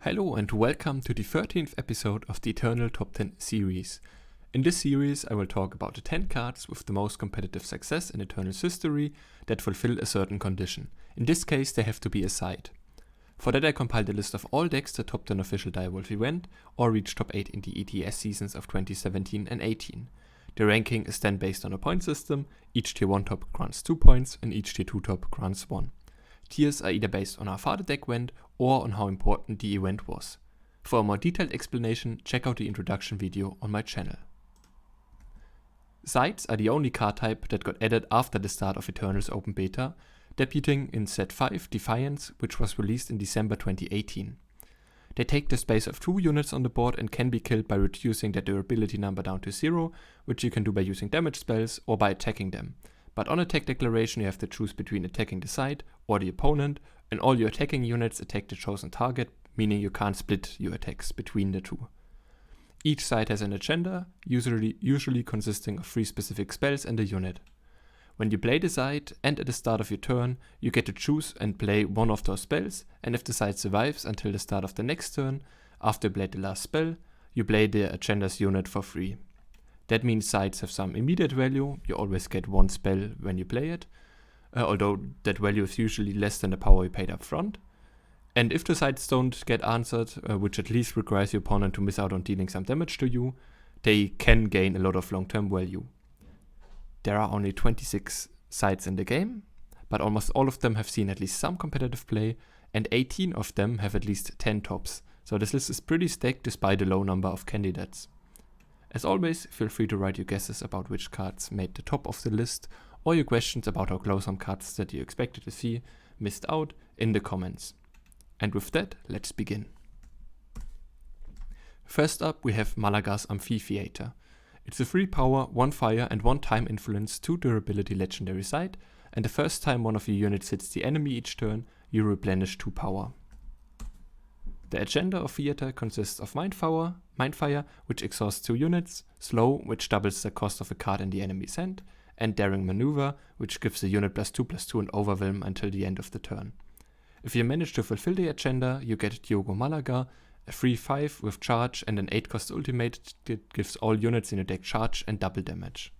Hello and welcome to the 13th episode of the Eternal Top 10 series. In this series I will talk about the 10 cards with the most competitive success in Eternal's history that fulfill a certain condition. In this case they have to be a side. For that I compiled a list of all decks that topped an official Direwolf event or reached top 8 in the ETS seasons of 2017 and 18. The ranking is then based on a point system. Each tier 1 top grants 2 points and each tier 2 top grants 1. Tiers are either based on how far the deck went or on how important the event was. For a more detailed explanation, check out the introduction video on my channel. Sides are the only card type that got added after the start of Eternal's open beta, debuting in set 5 Defiance, which was released in December 2018. They take the space of 2 units on the board and can be killed by reducing their durability number down to 0, which you can do by using damage spells or by attacking them. But on attack declaration you have to choose between attacking the side or the opponent, and all your attacking units attack the chosen target, meaning you can't split your attacks between the two. Each side has an agenda, usually consisting of 3 specific spells and a unit. When you play the side and at the start of your turn, you get to choose and play one of those spells, and if the side survives until the start of the next turn, after you played the last spell, you play the agenda's unit for free. That means sides have some immediate value. You always get one spell when you play it, although that value is usually less than the power you paid up front. And if the sides don't get answered, which at least requires your opponent to miss out on dealing some damage to you, they can gain a lot of long-term value. There are only 26 sides in the game, but almost all of them have seen at least some competitive play, and 18 of them have at least 10 tops. So this list is pretty stacked despite the low number of candidates. As always, feel free to write your guesses about which cards made the top of the list, or your questions about how close some cards that you expected to see missed out in the comments. And with that, let's begin. First up we have Malaga's Amphitheater. It's a 3 power, 1 fire and 1 time influence 2 durability legendary side, and the first time one of your units hits the enemy each turn, you replenish 2 power. The agenda of Theater consists of Mindfire, which exhausts 2 units, Slow, which doubles the cost of a card in the enemy's hand, and Daring Maneuver, which gives the unit +2/+2 and Overwhelm until the end of the turn. If you manage to fulfill the agenda, you get Diogo Malaga, a 3/5 with charge and an 8 cost ultimate that gives all units in your deck charge and double damage.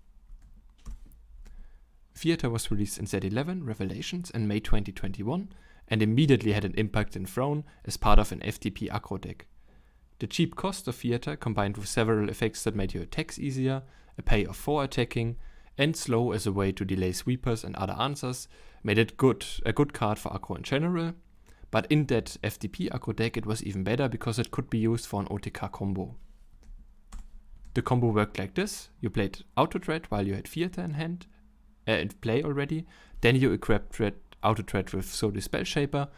Theater was released in set 11 Revelations in May 2021, and immediately had an impact in Throne as part of an FTP aggro deck. The cheap cost of Theater, combined with several effects that made your attacks easier, a pay of 4 attacking, and Slow as a way to delay sweepers and other answers, made it a good card for aggro in general, but in that FTP aggro deck it was even better because it could be used for an OTK combo. The combo worked like this: you played Auto Threat while you had Theater in hand, in play already, then you equipped Auto Threat with Sodi Spell Shaper,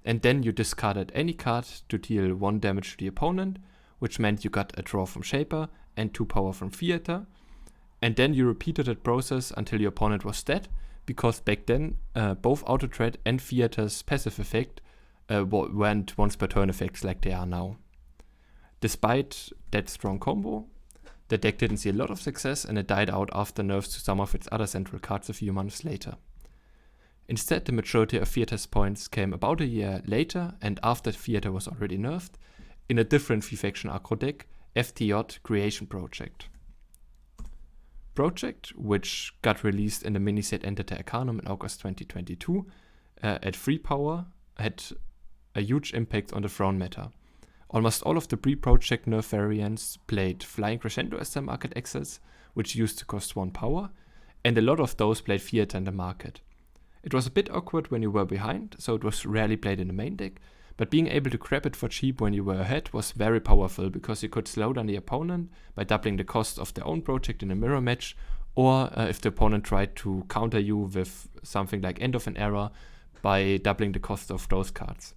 and then you discarded any card to deal 1 damage to the opponent, which meant you got a draw from Shaper and 2 power from Theater, and then you repeated that process until your opponent was dead, because back then both Auto Threat and Theater's passive effect weren't once per turn effects like they are now. Despite that strong combo, the deck didn't see a lot of success and it died out after nerfs to some of its other central cards a few months later. Instead, the majority of Theater's points came about a year later and after Theater was already nerfed, in a different 3-faction aggro deck, FTJ Creation Project. Project, which got released in the miniset Enter Arcanum in August 2022, at 3 power, had a huge impact on the Throne meta. Almost all of the pre-project nerf variants played Flying Crescendo as their market access, which used to cost 1 power, and a lot of those played Theater in the market. It was a bit awkward when you were behind, so it was rarely played in the main deck, but being able to grab it for cheap when you were ahead was very powerful because you could slow down the opponent by doubling the cost of their own project in a mirror match, or if the opponent tried to counter you with something like End of an Era, by doubling the cost of those cards.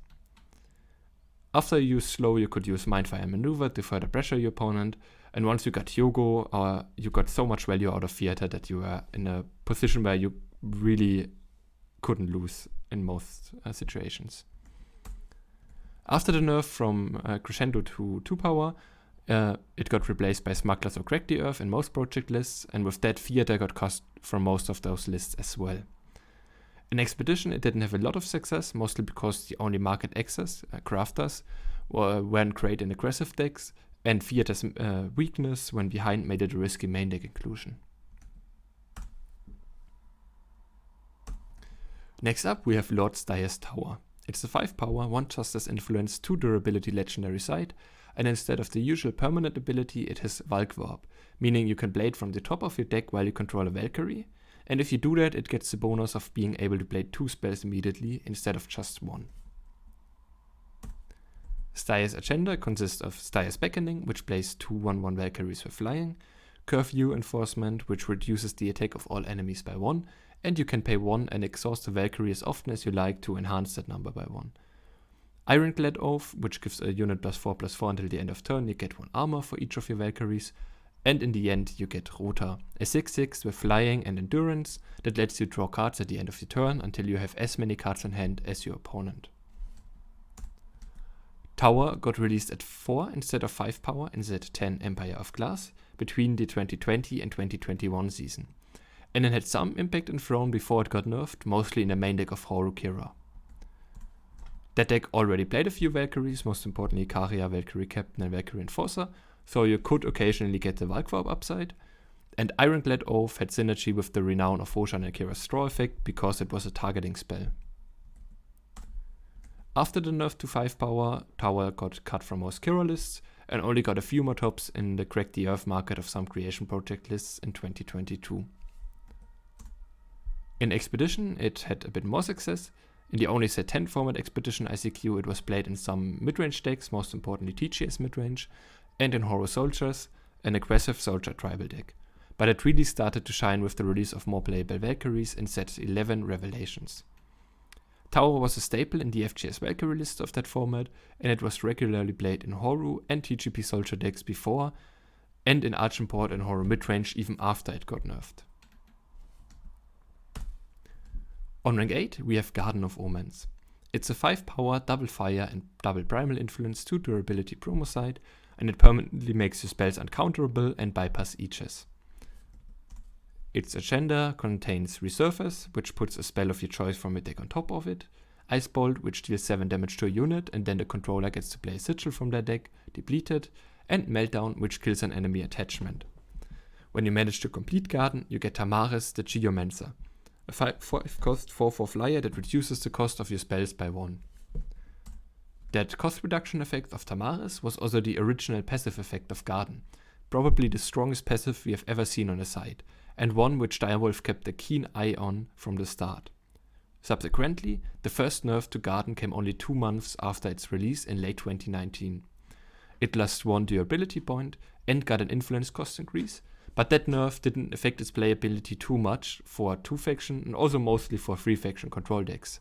After you use Slow, you could use Mindfire Maneuver to further pressure your opponent, and once you got Diogo, you got so much value out of Theater that you were in a position where you really couldn't lose in most situations. After the nerf from Crescendo to 2 power, it got replaced by Smugglers or Crack the Earth in most project lists, and with that Theater got cut from most of those lists as well. In Expedition it didn't have a lot of success, mostly because the only market access, crafters, weren't great in aggressive decks, and feared as weakness when behind made it a risky main deck inclusion. Next up we have Lord Styre's Tower. It's a 5 power, 1 Justice Influence, 2 durability legendary side, and instead of the usual permanent ability it has Valk Warp, meaning you can play it from the top of your deck while you control a Valkyrie, and if you do that it gets the bonus of being able to play 2 spells immediately instead of just 1. Styre's agenda consists of Styre's Beckoning, which plays 2 1/1 Valkyries with flying, Curfew Enforcement, which reduces the attack of all enemies by 1, and you can pay 1 and exhaust the Valkyrie as often as you like to enhance that number by 1. Ironclad Oath, which gives a unit +4/+4 until the end of turn, you get 1 armor for each of your Valkyries, and in the end you get Rota, a 6/6 with flying and endurance that lets you draw cards at the end of your turn until you have as many cards in hand as your opponent. Tower got released at 4 instead of 5 power in Z10 Empire of Glass between the 2020 and 2021 season, and it had some impact in Throne before it got nerfed, mostly in the main deck of Horu Kira. That deck already played a few Valkyries, most importantly Karia, Valkyrie Captain and Valkyrie Enforcer, so you could occasionally get the Valk Warp upside, and Ironclad Oath had synergy with the Renown of Roshan and Kira's Straw effect because it was a targeting spell. After the nerf to 5 power, Tower got cut from most Kira lists and only got a few more tops in the Crack the Earth market of some Creation Project lists in 2022. In Expedition it had a bit more success. In the only Z10 format Expedition ICQ it was played in some midrange decks, most importantly TGS midrange, and in Horror Soldiers, an aggressive soldier tribal deck. But it really started to shine with the release of more playable Valkyries in Z11 Revelations. Tower was a staple in the FGS Valkyrie list of that format, and it was regularly played in Horu and TGP Soldier decks before, and in Archenport and Horu midrange even after it got nerfed. On rank 8 we have Garden of Omens. It's a 5 power, double fire and double primal influence, 2 durability promo side, and it permanently makes your spells uncounterable and bypass eaches. Its agenda contains Resurface, which puts a spell of your choice from a deck on top of it, Ice Bolt, which deals 7 damage to a unit and then the controller gets to play a sigil from their deck, depleted, and Meltdown, which kills an enemy attachment. When you manage to complete Garden, you get Tamaris the Geomancer, a 5 cost 4/4 flyer that reduces the cost of your spells by 1. That cost reduction effect of Tamaris was also the original passive effect of Garden, probably the strongest passive we have ever seen on a side, and one which Direwolf kept a keen eye on from the start. Subsequently, the first nerf to Garden came only 2 months after its release in late 2019. It lost 1 durability point and got an influence cost increase, but that nerf didn't affect its playability too much for 2-faction and also mostly for 3-faction control decks,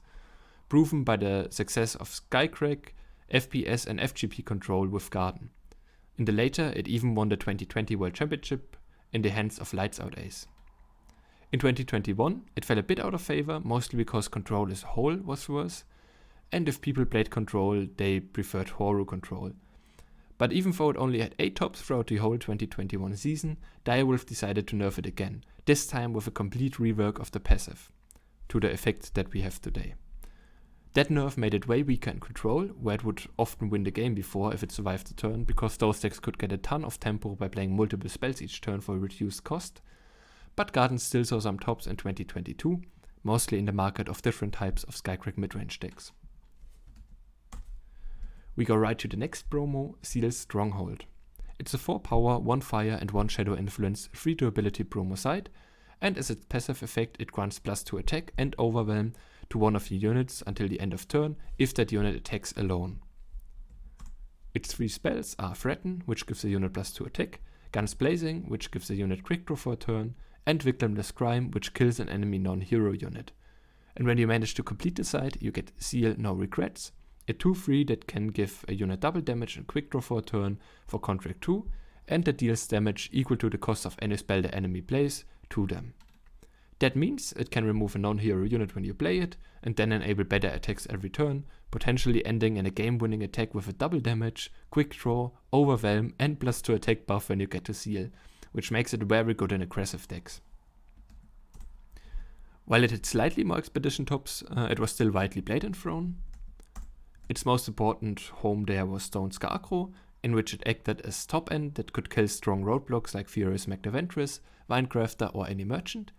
proven by the success of Skycrack, FPS and FGP control with Garden. In the later, it even won the 2020 World Championship in the hands of Lights Out Ace. In 2021, it fell a bit out of favor, mostly because control as a whole was worse, and if people played control, they preferred Horu control. But even though it only had 8 tops throughout the whole 2021 season, Direwolf decided to nerf it again, this time with a complete rework of the passive, to the effect that we have today. That nerf made it way weaker in control, where it would often win the game before if it survived the turn, because those decks could get a ton of tempo by playing multiple spells each turn for a reduced cost. But Garden still saw some tops in 2022, mostly in the market of different types of Skycrack midrange decks. We go right to the next promo, Seal's Stronghold. It's a 4 power, 1 fire and 1 shadow influence, 3 durability promo side, and as its passive effect it grants +2 attack and overwhelm to one of your units until the end of turn if that unit attacks alone. Its 3 spells are Threaten, which gives a unit +2 attack, Guns Blazing, which gives a unit quick draw for a turn, and Victimless Crime, which kills an enemy non-hero unit. And when you manage to complete the side, you get Seal No Regrets, a 2/3 that can give a unit double damage and quick draw for a turn for Contract 2, and that deals damage equal to the cost of any spell the enemy plays to them. That means it can remove a non-hero unit when you play it, and then enable better attacks every turn, potentially ending in a game-winning attack with a double damage, quick draw, overwhelm, and +2 attack buff when you get to Seal, which makes it very good in aggressive decks. While it had slightly more Expedition tops, it was still widely played in Throne. Its most important home there was Stone Scarecrow, in which it acted as top end that could kill strong roadblocks like Furious Magnaventress, Vinecrafter or any merchant,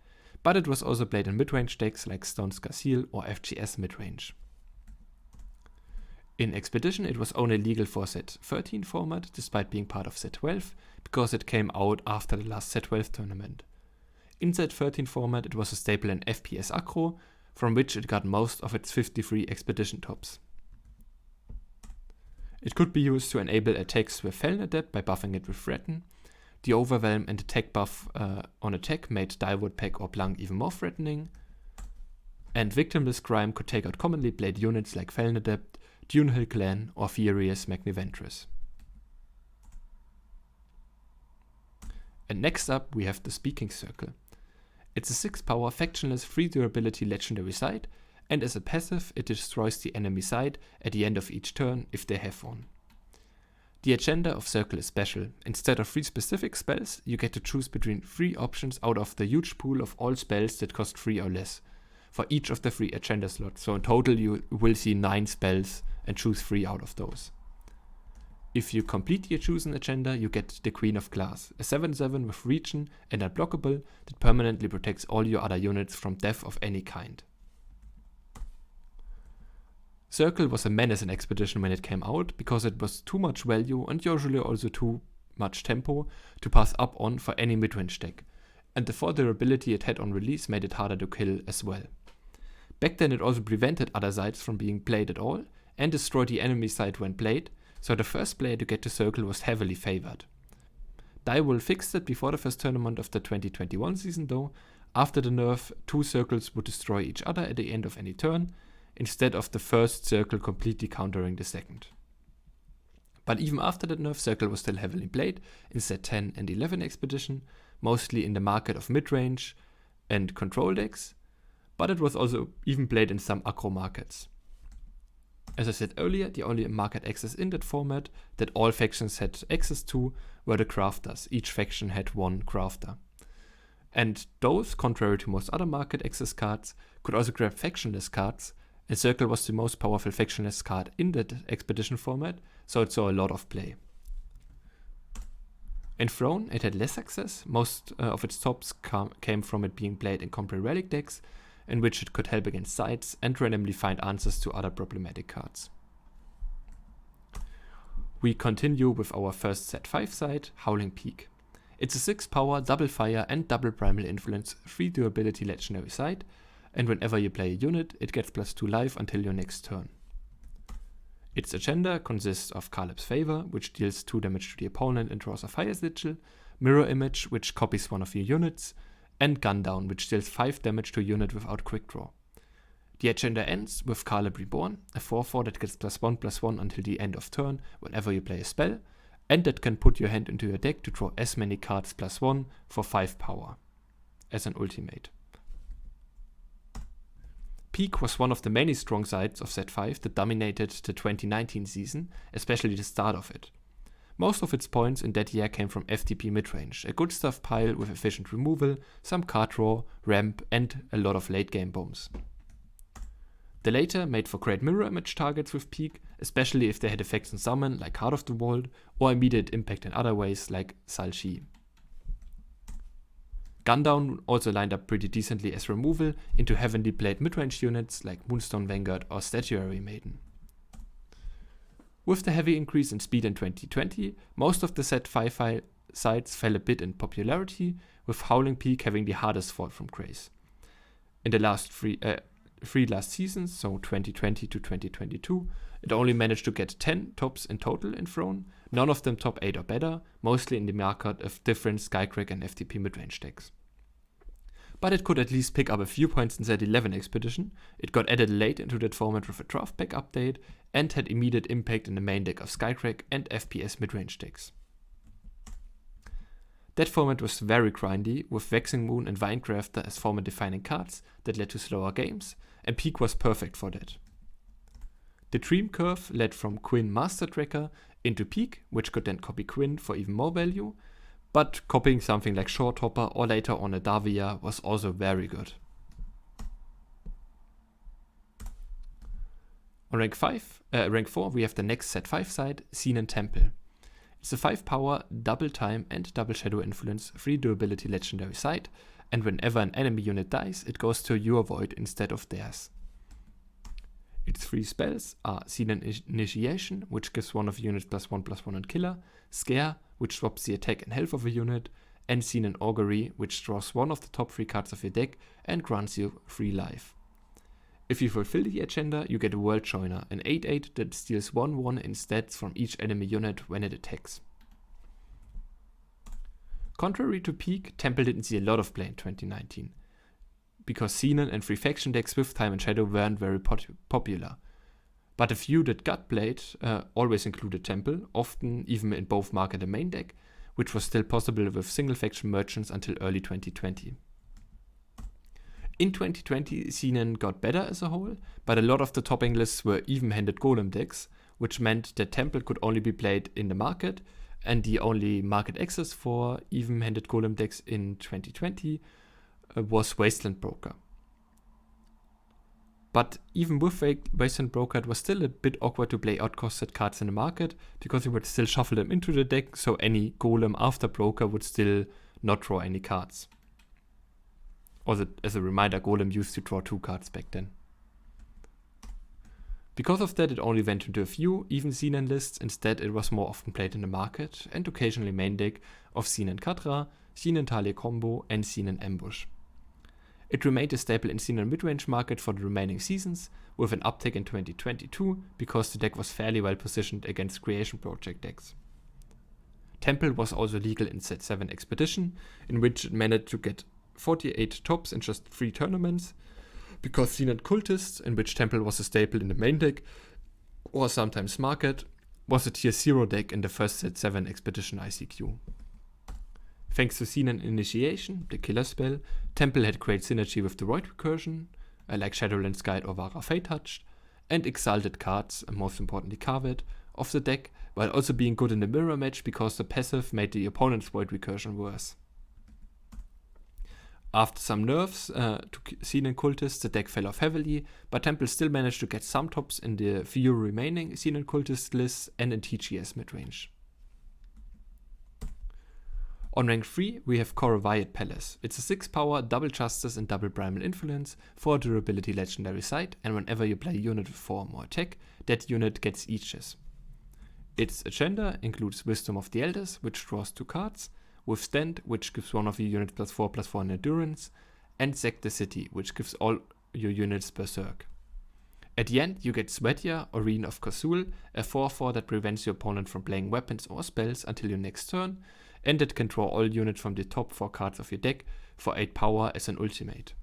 but it was also played in midrange decks like Stone Seal or FGS midrange. In Expedition it was only legal for set 13 format despite being part of set 12, because it came out after the last set 12 tournament. In set 13 format it was a staple in FPS Acro, from which it got most of its 53 Expedition tops. It could be used to enable attacks with Felon Adept by buffing it with Threaten. The Overwhelm and attack buff on attack made Direwolf Pack or Blank even more threatening. And Victimless Crime could take out commonly played units like Felon Adept, Dunehill Clan or Furious Magnaventress. And next up we have the Speaking Circle. It's a 6 power factionless 3 durability legendary side, and as a passive it destroys the enemy side at the end of each turn if they have one. The agenda of Circle is special. Instead of 3 specific spells, you get to choose between 3 options out of the huge pool of all spells that cost 3 or less, for each of the 3 agenda slots, so in total you will see 9 spells and choose 3 out of those. If you complete your chosen agenda, you get the Queen of Glass, a 7/7 with Region and unblockable that permanently protects all your other units from death of any kind. Circle was a menace in Expedition when it came out, because it was too much value and usually also too much tempo to pass up on for any midrange deck, and the 4 durability it had on release made it harder to kill as well. Back then it also prevented other sides from being played at all, and destroyed the enemy side when played, so the first player to get to Circle was heavily favored. Direwolf fixed it before the first tournament of the 2021 season though. After the nerf, 2 circles would destroy each other at the end of any turn, instead of the first circle completely countering the second. But even after the nerf, Circle was still heavily played in set 10 and 11 Expedition, mostly in the market of midrange and control decks, but it was also even played in some Acro markets. As I said earlier, the only market access in that format that all factions had access to were the crafters. Each faction had 1 crafter. And those, contrary to most other market access cards, could also grab factionless cards, and Circle was the most powerful factionless card in that Expedition format, so it saw a lot of play. In Throne, it had less success. Most of its tops came from it being played in Compre Relic decks, in which it could help against sides and randomly find answers to other problematic cards. We continue with our first set 5 side, Howling Peak. It's a 6 power, double fire and double primal influence 3 durability legendary side, and whenever you play a unit, it gets +2 life until your next turn. Its agenda consists of Caleb's Favor, which deals 2 damage to the opponent and draws a fire sigil, Mirror Image, which copies one of your units, and Gundown, which deals 5 damage to a unit without quick draw. The agenda ends with Caleb Reborn, a 4/4 that gets +1/+1 until the end of turn whenever you play a spell, and that can put your hand into your deck to draw as many cards +1 for 5 power, as an ultimate. Peak was one of the many strong sides of set 5 that dominated the 2019 season, especially the start of it. Most of its points in that year came from FTP midrange, a good stuff pile with efficient removal, some card draw, ramp, and a lot of late game bombs. The later made for great mirror image targets with Peak, especially if they had effects on summon like Heart of the Vault, or immediate impact in other ways like Salshi. Gundown also lined up pretty decently as removal into heavily played midrange units like Moonstone Vanguard or Statuary Maiden. With the heavy increase in speed in 2020, most of the set 5 sides fell a bit in popularity, with Howling Peak having the hardest fall from grace. In the last three last seasons, so 2020 to 2022, it only managed to get 10 tops in total in Throne, none of them top 8 or better, mostly in the market of different Skycrack and FTP midrange decks. But it could at least pick up a few points in set 11 Expedition. It got added late into that format with a draft pack update, and had immediate impact in the main deck of Skycrack and FPS midrange decks. That format was very grindy, with Vexing Moon and Vinecrafter as format defining cards that led to slower games, and Peak was perfect for that. The Dream Curve led from Quinn Master Tracker into Peak, which could then copy Quinn for even more value, but copying something like Short Hopper or later on a Davia was also very good. On rank 4, we have the next set 5 side, Scene and Temple. It's a 5 power, double time and double shadow influence, 3 durability legendary side, and whenever an enemy unit dies, it goes to your void instead of theirs. Its 3 spells are Scene and Initiation, which gives one of your units +1/+1 on killer, Scare, which drops the attack and health of a unit, and Scene and Augury, which draws one of the top 3 cards of your deck and grants you 3 life. If you fulfill the agenda, you get a World Joiner, an 8/8 that steals 1/1 in stats from each enemy unit when it attacks. Contrary to Peak, Temple didn't see a lot of play in 2019, because Xenon and 3 faction decks with Time and Shadow weren't very popular. But a few that got played always included Temple, often even in both market and main deck, which was still possible with single faction merchants until early 2020. In 2020, Xenon got better as a whole, but a lot of the topping lists were even-handed golem decks, which meant that Temple could only be played in the market, and the only market access for even-handed golem decks in 2020 was Wasteland Broker. But even with Wasteland Broker, it was still a bit awkward to play outcosted cards in the market, because you would still shuffle them into the deck, so any golem after Broker would still not draw any cards. Also, as a reminder, Golem used to draw 2 cards back then. Because of that, it only went into a few even Xenon lists. Instead, it was more often played in the market and occasionally main deck of Xenon Katra, Xenon Talia Combo, and Xenon Ambush. It remained a staple in Xenon midrange market for the remaining seasons, with an uptick in 2022 because the deck was fairly well positioned against Creation Project decks. Temple was also legal in Set 7 Expedition, in which it managed to get 48 tops in just 3 tournaments, because Xenon Cultist, in which Temple was a staple in the main deck, or sometimes market, was a tier 0 deck in the first Set 7 Expedition ICQ. Thanks to Xenon Initiation, the killer spell, Temple had great synergy with the Void Recursion, like Shadowlands Guide or Vara Fate Touched, and exalted cards, and most importantly Carvet, of the deck, while also being good in the mirror match because the passive made the opponent's Void Recursion worse. After some nerfs to Xenon Cultist, the deck fell off heavily, but Temple still managed to get some tops in the few remaining Xenon Cultist lists and in TGS midrange. On rank 3, we have Corviate Palace. It's a 6 power, double justice and double primal influence for a durability legendary side, and whenever you play a unit with 4 or more attack, that unit gets Aegis. Its agenda includes Wisdom of the Elders, which draws 2 cards, Withstand, which gives one of your units +4/+4 in endurance, and Sack the City, which gives all your units Berserk. At the end, you get Sweatia, Arena of Kozul, a 4/4 that prevents your opponent from playing weapons or spells until your next turn, and it can draw all units from the top 4 cards of your deck for 8 power as an ultimate.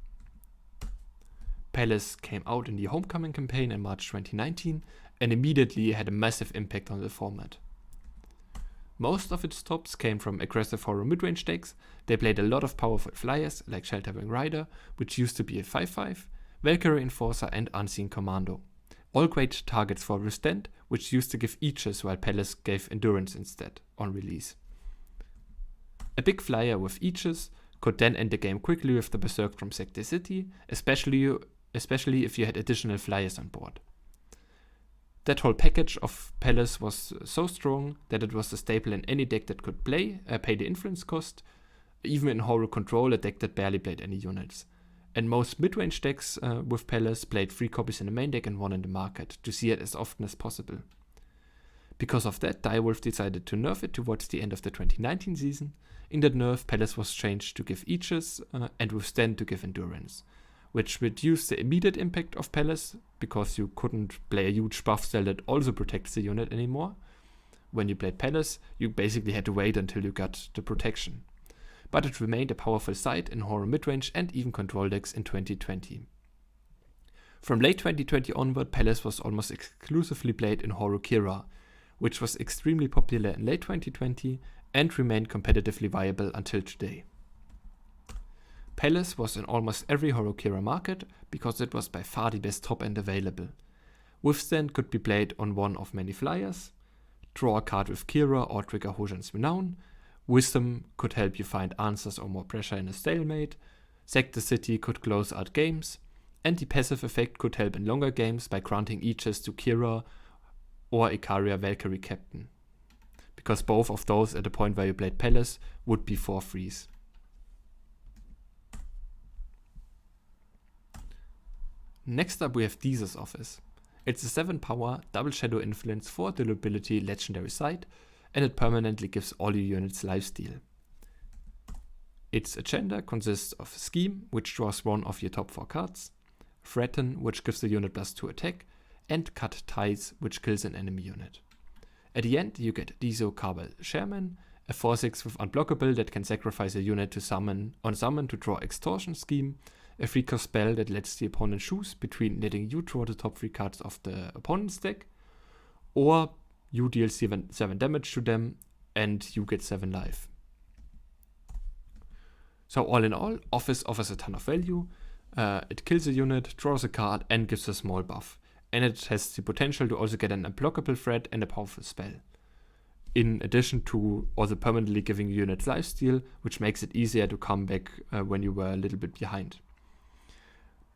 Palace came out in the Homecoming campaign in March 2019, and immediately had a massive impact on the format. Most of its tops came from aggressive horror midrange decks. They played a lot of powerful flyers like Sheltering Rider, which used to be a 5/5, Valkyrie Enforcer and Unseen Commando. All great targets for Withstand, which used to give Aegis while Palace gave Endurance instead on release. A big flyer with Aegis could then end the game quickly with the Berserk from Sack the City, especially if you had additional flyers on board. That whole package of Palace was so strong that it was a staple in any deck that could pay the influence cost, even in Horror Control, a deck that barely played any units. And most midrange decks with Palace played 3 copies in the main deck and 1 in the market, to see it as often as possible. Because of that, Direwolf decided to nerf it towards the end of the 2019 season. In that nerf, Palace was changed to give Aegis and Withstand to give Endurance, which reduced the immediate impact of Palace, because you couldn't play a huge buff spell that also protects the unit anymore. When you played Palace, you basically had to wait until you got the protection. But it remained a powerful side in horror midrange and even control decks in 2020. From late 2020 onward, Palace was almost exclusively played in Horror Kira, which was extremely popular in late 2020 and remained competitively viable until today. Palace was in almost every Horror Kira market because it was by far the best top end available. Withstand could be played on one of many flyers, draw a card with Kira or trigger Hojan's Renown, Wisdom could help you find answers or more pressure in a stalemate, Sack the City could close out games, and the passive effect could help in longer games by granting Aegis to Kira or Ikaria Valkyrie Captain, because both of those at the point where you played Palace would be 4 frees. Next up we have Deezer's Office. It's a 7 power, double shadow influence, 4 durability legendary site, and it permanently gives all your units lifesteal. Its agenda consists of Scheme, which draws 1 of your top 4 cards, Threaten, which gives the unit +2 attack, and Cut Ties, which kills an enemy unit. At the end you get Deezo Cabal Shaman, a 4/6 with unblockable that can sacrifice a unit to summon to draw Extortion Scheme, a 3-cost spell that lets the opponent choose between letting you draw the top 3 cards of the opponent's deck, or you deal 7 damage to them and you get 7 life. So all in all, Office offers a ton of value. It kills a unit, draws a card, and gives a small buff. And it has the potential to also get an unblockable threat and a powerful spell, in addition to also permanently giving units lifesteal, which makes it easier to come back when you were a little bit behind.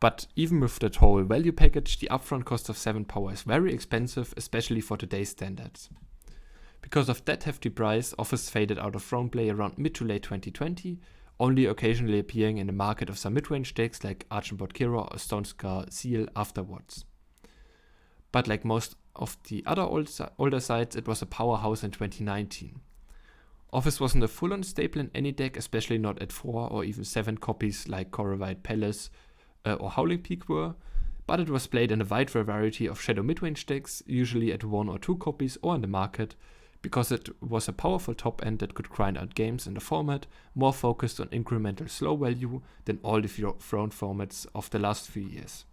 But even with that whole value package, the upfront cost of 7 power is very expensive, especially for today's standards. Because of that hefty price, Office faded out of throne play around mid to late 2020, only occasionally appearing in the market of some mid-range decks like Archenbot Kira or Stonescar Seal afterwards. But like most of the other older sites, it was a powerhouse in 2019. Office wasn't a full-on staple in any deck, especially not at 4 or even 7 copies like Corvite Palace or Howling Peak were, but it was played in a wide variety of shadow midrange decks, usually at 1 or 2 copies or in the market, because it was a powerful top end that could grind out games in the format, more focused on incremental slow value than all the throne formats of the last few years.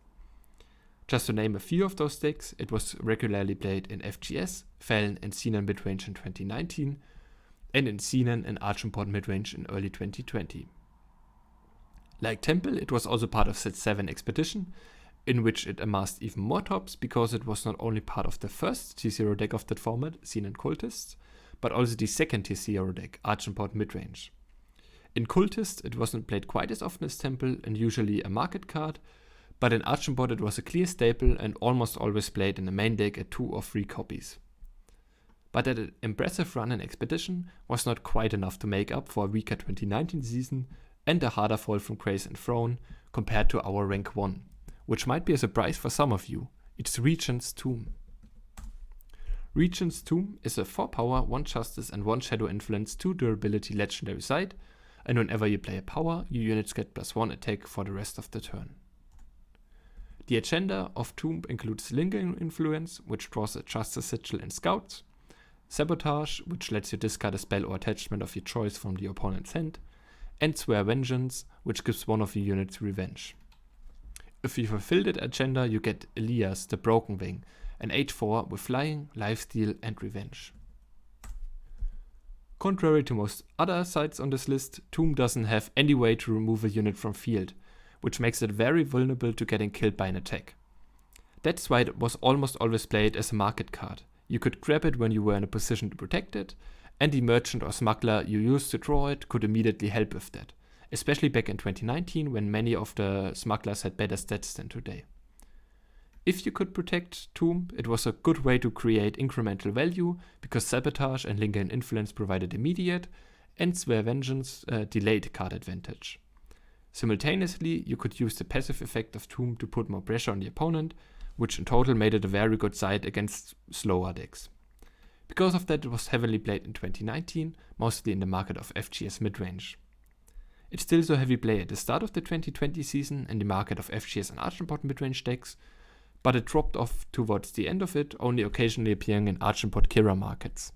Just to name a few of those decks, it was regularly played in FGS, Felon and Xenon midrange in 2019, and in Xenon and Archenport midrange in early 2020. Like Temple, it was also part of Set 7 Expedition, in which it amassed even more tops because it was not only part of the first T0 deck of that format, Xenon Cultists, but also the second T0 deck, Archenport midrange. In Cultist, it wasn't played quite as often as Temple and usually a market card, but in Archenport it was a clear staple and almost always played in the main deck at 2 or 3 copies. But that impressive run in Expedition was not quite enough to make up for a weaker 2019 season and a harder fall from Grace and Throne compared to our rank 1, which might be a surprise for some of you. It's Regent's Tomb. Regent's Tomb is a 4 power, 1 justice and 1 shadow influence, 2 durability legendary site, and whenever you play a power, your units get +1 attack for the rest of the turn. The agenda of Tomb includes Lingering Influence, which draws a Justice Sigil and Scouts, Sabotage, which lets you discard a spell or attachment of your choice from the opponent's hand, and Swear Vengeance, which gives 1 of your units Revenge. If you fulfill that agenda, you get Elias, the Broken Wing, an 8/4 with Flying, Lifesteal and Revenge. Contrary to most other sites on this list, Tomb doesn't have any way to remove a unit from field, which makes it very vulnerable to getting killed by an attack. That's why it was almost always played as a market card. You could grab it when you were in a position to protect it, and the merchant or smuggler you used to draw it could immediately help with that, especially back in 2019 when many of the smugglers had better stats than today. If you could protect Tomb, it was a good way to create incremental value because Sabotage and Lingering Influence provided immediate, and Swear Vengeance delayed card advantage. Simultaneously, you could use the passive effect of Tomb to put more pressure on the opponent, which in total made it a very good side against slower decks. Because of that, it was heavily played in 2019, mostly in the market of FGS midrange. It's still so heavy play at the start of the 2020 season in the market of FGS and Archenport midrange decks, but it dropped off towards the end of it, only occasionally appearing in Archenport Kira markets.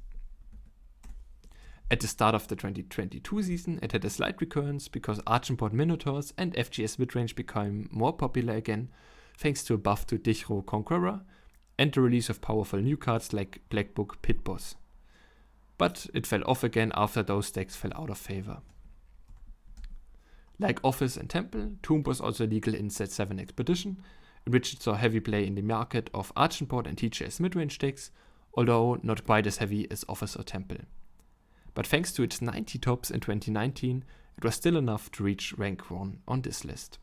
At the start of the 2022 season, it had a slight recurrence because Archenport Minotaurs and FGS midrange became more popular again, thanks to a buff to Dichro Conqueror and the release of powerful new cards like Black Book Pit Boss. But it fell off again after those decks fell out of favor. Like Office and Temple, Tomb was also legal in Set 7 Expedition, in which it saw heavy play in the market of Archenport and TGS midrange decks, although not quite as heavy as Office or Temple. But thanks to its 90 tops in 2019, it was still enough to reach rank 1 on this list.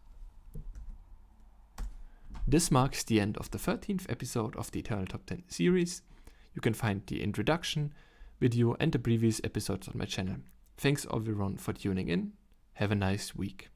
This marks the end of the 13th episode of the Eternal Top 10 series. You can find the introduction video and the previous episodes on my channel. Thanks everyone for tuning in. Have a nice week.